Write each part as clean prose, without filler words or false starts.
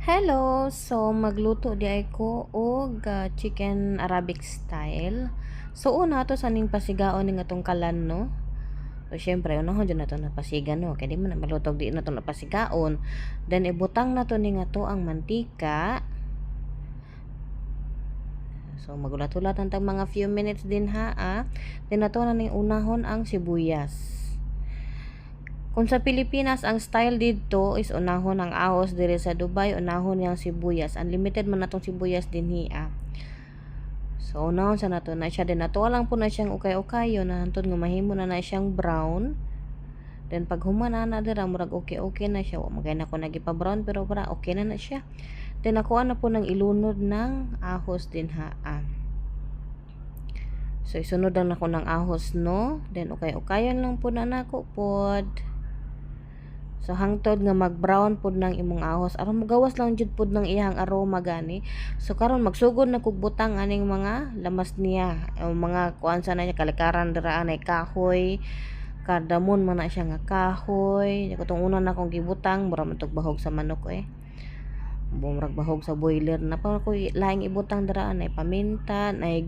Hello! So, magluto di ay ko og chicken Arabic style. So, una to sa ning pasigaon ning atong kalan, no? So, syempre, unahon dyan na to napasigan, no? Kaya di man na malutog di na to napasigaon. Then, ibutang na to ning ato ang mantika. So, magulat-ulat ang mga few minutes din ha, ah. Then, nato na ning unahon ang sibuyas. Kung sa Pilipinas, ang style dito is unahon ang ahos dire sa Dubai, unahon yang sibuyas. Unlimited man natong sibuyas din hiya. So, unahon sa nato na siya din. Nato lang po na siyang ukay-ukayo na hantod nga mahimo na siyang brown. Then, pag humana na dira, murag okay na siya. Magay na ko nagipa-brown, pero para okay na siya. Then, nakuha na po ng ilunod ng ahos din ha. So, isunod lang ako ng ahos, no? Then, ukay-ukayon lang po na nako pod. So hangtod nga mag-brown pud nang imong ahos aron magawas lang jud pud ng iyang aroma gani. So karon magsugod na kog butang aning mga lamas niya, o mga kuan sa na niya kalikaran dira anay kahoy, kardamon man na siya nga kahoy. Katong una na kong gibutang mura man tog bahog sa manok Bumrag bahog sa boiler na pa ko laing ibutang dira anay paminta, nay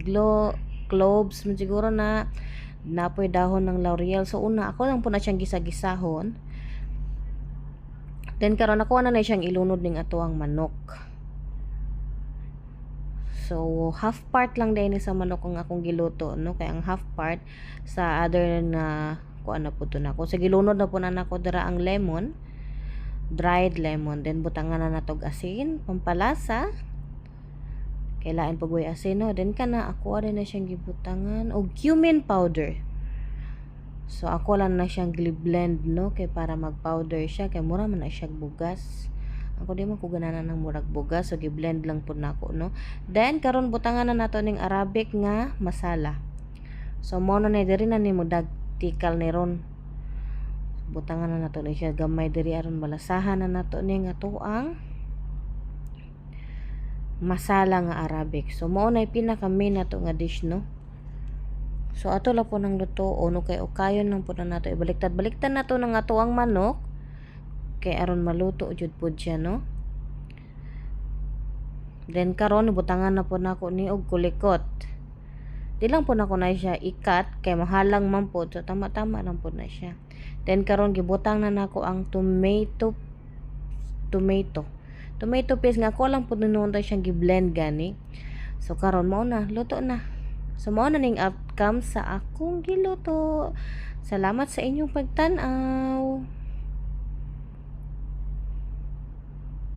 cloves man siguro na napoy dahon ng laurel. So una ako lang po na siyang gisa-gisahon. Then karon nakuha na siyang ilunod ning ato ang manok. So half part lang din sa manok ang akong giluto, no? Kay ang half part sa other na kuan na po to na ko. Sa gilunod na po na nako dira ang lemon, dried lemon. Then butangan na natog asin, pampalasa. Kailain pag asin, no? Then kana ako rin na siyang gibutangan og cumin powder. So ako lang na siyang blend, no, kay para mag-powder siya kay mura man na siya bugas. Ako di man ko gananan ng murag bugas, so gi-blend lang pud nako, no. Then karon butangan na nato ning Arabic nga masala. So mo na diri na nimo dagtikal ni ron. Butangan na nato ni siya gamay diri aron malasahan na nato ning ato ang masala nga Arabic. So mo na pinaka main nato nga dish, no. So ato la po ng luto no kay ukayon lang po na nato ibaliktad-baliktad nato ng ato ang manok kay aron maluto jud pud siya, no. Then karon butangan na po nako ni og kulikot. Di lang po nako na siya ikat kay mahalang man po, so tama-tama lang po na siya. Then karon gibutang na nako ang tomato paste nga ko lang po nunon siyang gi-blend gani. So karon mao na luto na. So, mao na ning outcome sa akong giluto. Salamat sa inyong pagtan-aw.